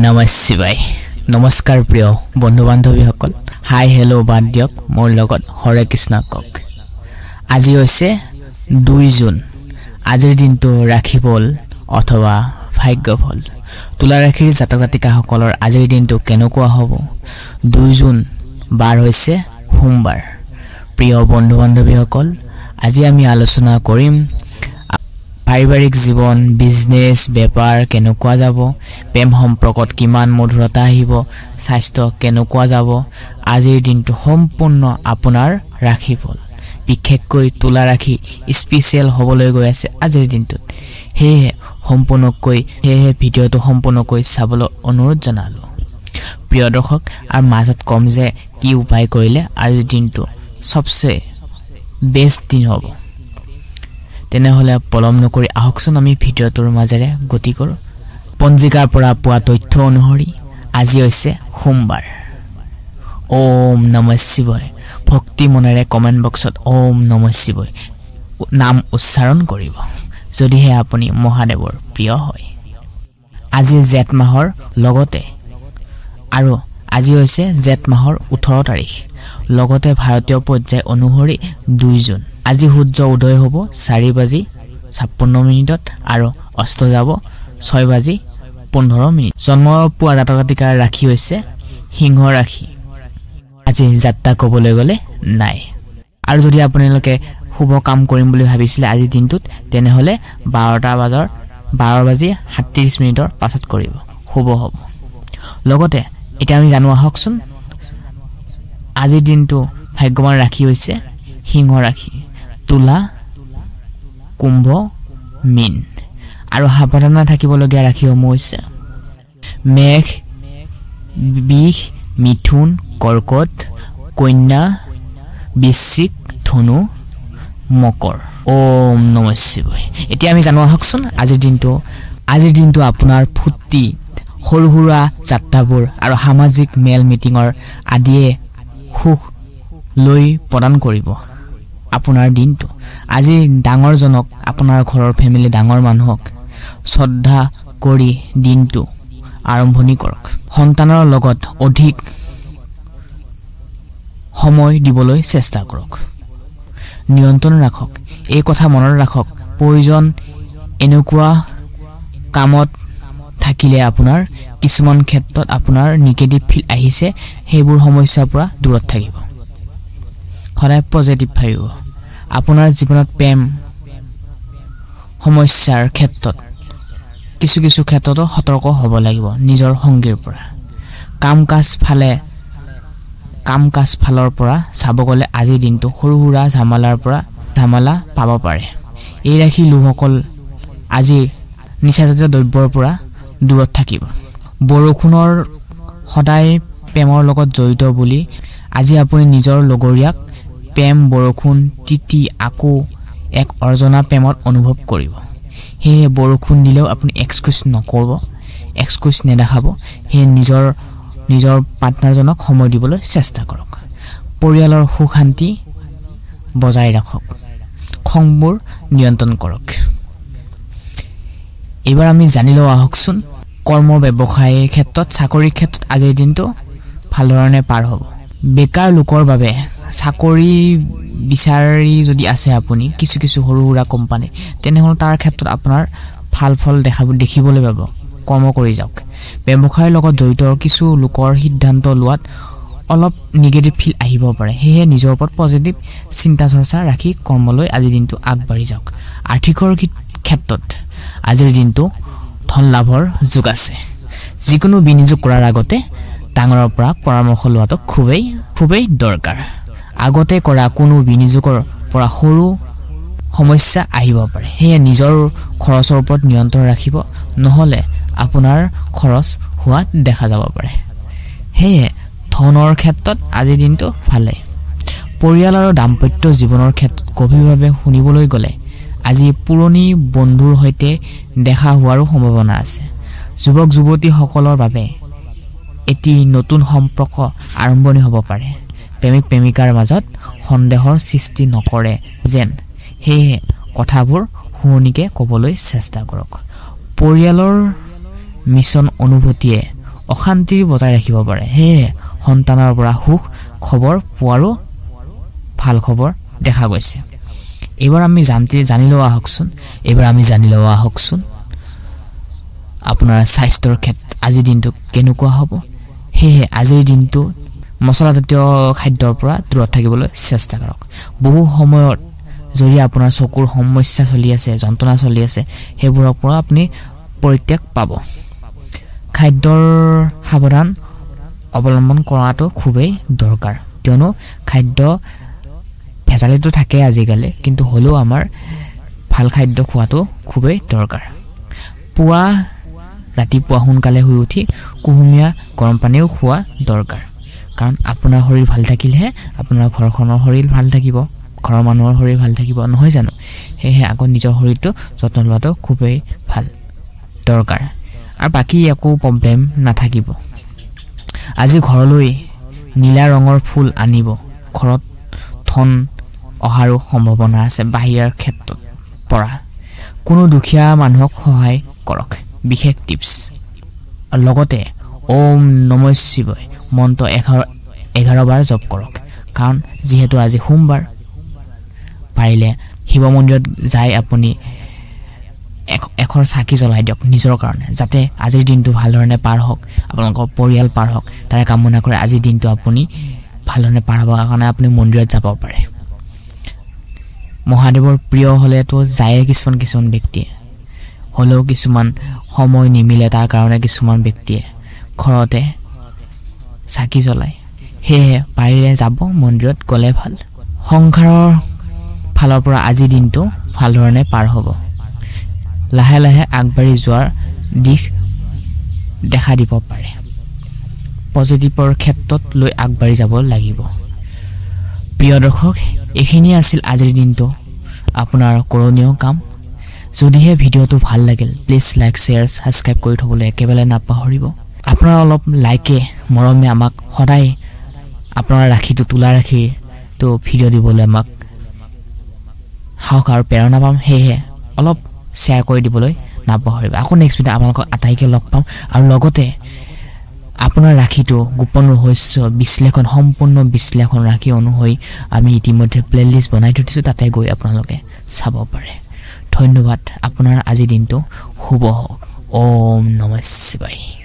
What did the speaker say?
নমঃ শিৱায় নমস্কাৰ প্ৰিয় বন্ধু বান্ধৱীসকল হাই হেল্ল' বাদ দিয়ক মোৰ লগত হৰে কৃষ্ণ কক আজি হৈছে 2 জুন আজিৰ দিনটো ৰাখি বল অথবা ভাগ্য ফল তুলা ৰাখিৰ জাতক জাতিকাসকলৰ আজিৰ দিনটো কেনেকুৱা হ'ব 2 জুন বাৰ হৈছে সোমবাৰ প্ৰিয় বন্ধু বান্ধৱীসকল আজি আমি আলোচনা কৰিম পাৰিবাৰিক জীৱন বিজনেস বেপাৰ কেনেকুৱা যাব প্ৰেম সম্পৰ্কত কিমান মধুৰতা আহিব স্বাস্থ্য কেনেকুৱা যাব আজিৰ দিনটো সম্পূৰ্ণ আপোনাৰ ৰাখি ফল বিশেষকৈ তুলা ৰাখি স্পেশাল হ'বলৈ গৈ আছে আজিৰ দিনটোত হেহে সম্পূৰ্ণকৈ হেহে ভিডিওটো সম্পূৰ্ণকৈ চাবলৈ অনুৰোধ জনালো প্ৰিয় দৰ্শক আৰু মাজত কম যে কি উপায় কৰিলে আজিৰ দিনটো সবচে বেষ্ট দিন হ'ব তেনেহলে পলম নকৰি আহকচোন আমি ভিডিওটোৰ মাজেৰে গতি কৰো পঞ্জিকাৰ পৰা পোৱা তথ্য অনুসৰি আজি হৈছে সোমবাৰ ওম নমঃ শিৱায় ভক্তি মনেৰে কমেন্ট বক্সত ওম নমঃ শিৱায় নাম উচ্চাৰণ কৰিব যদিহে আপুনি মহাদেৱৰ প্ৰিয় হয় আজি জেঠ মাহৰ লগতে আৰু আজি হৈছে জেঠ মাহৰ 18 তাৰিখ লগতে ভাৰতীয় পৰ্যায় অনুসৰি 2 জুন আজি সূৰ্য উদয় হ'ব 4:56 আৰু অস্ত যাব 6:15 জন্ম পোৱা জাতক জাতিকাৰ ৰাখি হৈছে সিংহ ৰাখি আজি যাত্ৰা ক'বলৈ গলে নাই আৰু যদি আপোনালোকে শুভ কাম কৰিম বুলি ভাবিছিলে আজি দিনটোত তেনেহলে 12:37 পাছত কৰিব শুভ হ'ব লগতে এটা আমি জানো আহকচোন আজি দিনটো ভাগ্যৱান ৰাখি হৈছে সিংহ ৰাখি তুলা কুম্ভ মীন আৰু সাৱধান থাকিবলগীয়া ৰাখিসমূহ হৈছে মেঘ বিষ মিথুন কৰ্কট কন্যা বৃশ্চিক ধনু মকৰ ওম নমঃ শিৱায় এতিয়া আমি জানো আহকচোন আজিৰ দিনটো আপোনাৰ ফুটি সৰু সুৰা যাত্ৰাবোৰ আৰু সামাজিক মেল মিটিঙৰ আদিয়ে সুখ লৈ প্ৰদান কৰিব আপোনাৰ দিনটো আজি ডাঙৰ জনক আপোনাৰ ঘৰৰ ফ্যামিলি ডাঙৰ মানুহক শ্ৰদ্ধা কৰি দিনটো আৰম্ভণি কৰক সন্তানৰ লগত অধিক সময় দিবলৈ চেষ্টা কৰক নিয়ন্ত্ৰণ ৰাখক এই কথা মনত ৰাখক প্ৰয়োজন এনেকুৱা কামত থাকিলে আপোনাৰ কিছুমান ক্ষেত্ৰত আপোনাৰ নিগেটিভ ফিল আহিছে সেইবোৰ সমস্যাৰ পৰা দূৰত থাকিব সদায় পজিটিভ ভাবিব আপোনাৰ জীৱনত প্ৰেম সমস্যাৰ ক্ষেত্ৰত কিছু ক্ষেত্ৰত সতৰ্ক হ'ব লাগিব নিজৰ সংগীৰ পৰা কাম কাজ ফালৰ পৰা চাব গলে আজি দিনটো সৰু সুৰা ঝামেলা পাব পাৰে এই ৰাখি লোকসকল আজি নিচাজাতীয় দ্ৰব্যৰ পৰা দূৰত থাকিব বৰষুণৰ সদায় প্ৰেমৰ লগত জড়িত বুলি আজি আপুনি নিজৰ লগৰীয়াক প্ৰেম বৰষুণ তিতি আকো এক অৰ্জনা প্ৰেমত অনুভৱ কৰিব হে বৰষুণ দিলেও আপুনি এক্সকিউজ নকৰিব এক্সকিউজ নেদেখাব হে নিজৰ পাৰ্টনাৰজনক সময় দিবলৈ চেষ্টা কৰক পৰিয়ালৰ সুখ শান্তি বজাই ৰাখক খংবোৰ নিয়ন্ত্ৰণ কৰক এবাৰ আমি জানিলো আহকচোন কৰ্ম ব্যৱসায় ক্ষেত্ৰত চাকৰি ক্ষেত্ৰত আজিৰ দিনটো ভাল ধৰণে পাৰ হ'ব বেকাৰ লোকৰ বাবে চাকৰি বিচাৰি যদি আছে আপুনি কিছু সৰু সুৰা কোম্পানী তেনেহলে তাৰ ক্ষেত্ৰত আপোনাৰ ভাল ফল দেখিবলৈ পাব কৰ্ম কৰি যাওক ব্যৱসায়ৰ লগত জড়িত কিছু লোকৰ সিদ্ধান্ত লোৱাত অলপ নিগেটিভ ফিল আহিব পাৰে হেহে নিজৰ ওপৰত পজিটিভ চিন্তা চৰ্চা ৰাখি কৰ্মলৈ আজি দিনটো আগবাঢ়ি যাওক আৰ্থিকৰ ক্ষেত্ৰত আজিৰ দিনটো ধন লাভৰ যোগ আছে যিকোনো বিনিয়োগ কৰাৰ আগতে ডাঙৰৰ পৰা পৰামৰ্শ লোৱাটো খুবেই দৰকাৰ আগতে কৰা কোনো বিনিয়োগৰ পৰা সৰু সমস্যা আহিব পাৰে হেয়ে নিজৰ খৰচৰ ওপৰত নিয়ন্ত্ৰণ ৰাখিব নহলে আপোনাৰ খৰচ হোৱাত দেখা যাব পাৰে হেয়ে ধনৰ ক্ষেত্ৰত আজি দিনটো ভালে পৰিয়াল আৰু দাম্পত্য জীৱনৰ ক্ষেত্ৰত গভীৰভাৱে শুনিবলৈ গলে আজি পুৰণি বন্ধুৰ সৈতে দেখা হোৱাৰো সম্ভাৱনা আছে যুৱক যুৱতীসকলৰ বাবে এটি নতুন সম্পৰ্ক আৰম্ভণি হ'ব পাৰে প্ৰেমিক প্ৰেমিকাৰ মাজত সন্দেহৰ সৃষ্টি নকৰে যেন হেয়ে কথাবোৰ শুনিকে ক'বলৈ চেষ্টা কৰক পৰিয়ালৰ মিছন অনুভূতিয়ে অশান্তি বজাই ৰাখিব পাৰে সেয়ে সন্তানৰ পৰা সুখ খবৰ পোৱাৰো ভাল খবৰ দেখা গৈছে এবাৰ আমি জানি লোৱা আহকচোন আপোনাৰ স্বাস্থ্যৰ ক্ষেত্ৰত আজি দিনটো কেনেকুৱা হ'ব সেয়ে আজিৰ দিনটো মছলাজাতীয় খাদ্যৰ পৰা দূৰত থাকিবলৈ চেষ্টা কৰক বহু সময়ত যদি আপোনাৰ চকুৰ সমস্যা চলি আছে যন্ত্ৰণা চলি আছে সেইবোৰৰ পৰা আপুনি পৰিত্যাগ পাব খাদ্যৰ সাৱধান অৱলম্বন কৰাটো খুবেই দৰকাৰ কিয়নো খাদ্য ভেজালিটো থাকে আজিকালি কিন্তু হলেও আমাৰ ভাল খাদ্য খোৱাটো খুবেই দৰকাৰ ৰাতিপুৱা সোনকালে শুই উঠি কুহুমীয়া গৰম পানীও খোৱা দৰকাৰ কাৰণ আপোনাৰ শৰীৰ ভাল থাকিলেহে আপোনাৰ ঘৰখনৰ শৰীৰ ভাল থাকিব ঘৰৰ মানুহৰ শৰীৰ ভাল থাকিব নহয় জানো সেয়ে আগত নিজৰ শৰীৰটো যত্ন লোৱাটো খুবেই ভাল দৰকাৰ আৰু বাকি একো প্ৰবলেম নাথাকিব আজি ঘৰলৈ নীলা ৰঙৰ ফুল আনিব ঘৰত ধন অহাৰো সম্ভাৱনা আছে বাহিৰৰ ক্ষেত্ৰত পৰা কোনো দুখীয়া মানুহক সহায় কৰক বিশেষ টিপছ আৰু লগতে ওম নমঃ শিৱায় মন্ত্ৰ 11 বাৰ জপ কৰক কাৰণ যিহেতু আজি সোমবাৰ পাৰিলে শিৱ মন্দিৰত যাই আপুনি এখৰ চাকি জ্বলাই দিয়ক নিজৰ কাৰণে যাতে আজিৰ দিনটো ভালধৰণে পাৰ হওক আপোনালোকৰ পৰিয়াল পাৰ হওক তাৰে কামনা কৰি আজিৰ দিনটো আপুনি ভালধৰণে পাৰ হ'বৰ কাৰণে আপুনি মন্দিৰত যাব পাৰে মহাদেৱৰ প্ৰিয় হলেতো যায় কিছুমান ব্যক্তিয়ে হলেও কিছুমান সময় নিমিলে তাৰ কাৰণে কিছুমান ব্যক্তিয়ে ঘৰতে চাকি জ্বলাই সেয়ে পাৰিলে যাব মন্দিৰত গলে ভাল সংসাৰৰ ফালৰ পৰা আজি দিনটো ভালধৰণে পাৰ হ'ব লাহে লাহে আগবাঢ়ি যোৱাৰ দিশ দেখা দিব পাৰে পজিটিভৰ ক্ষেত্ৰত লৈ আগবাঢ়ি যাব লাগিব প্ৰিয় দৰ্শক এইখিনি আছিল আজিৰ দিনটো আপোনাৰ কৰণীয় কাম যদিহে ভিডিওটো ভাল লাগিল প্লিজ লাইক শেয়াৰ সাবস্ক্ৰাইব কৰি থবলৈ একেবাৰে নাপাহৰিব আপোনাৰ অলপ লাইকে মৰমে আমাক সদায় আপোনাৰ ৰাখিটো তুলা ৰাখি তো ভিডিও দিবলৈ আমাক হাওক আৰু প্ৰেৰণা পাম সেয়ে অলপ শেয়াৰ কৰি দিবলৈ নাপাহৰিব আকৌ নেক্সট ভিডিও আপোনালোকক আটাইকে লগ পাম আৰু লগতে আপোনাৰ ৰাখিটো গোপন ৰহস্য বিশ্লেষণ সম্পূৰ্ণ বিশ্লেষণ ৰাখি অনুসৰি আমি ইতিমধ্যে প্লেলিষ্ট বনাই থৈছো তাতে গৈ আপোনালোকে চাব পাৰে ধন্যবাদ আপোনাৰ আজি দিনটো শুভ হওক ওম নমঃ শিৱায়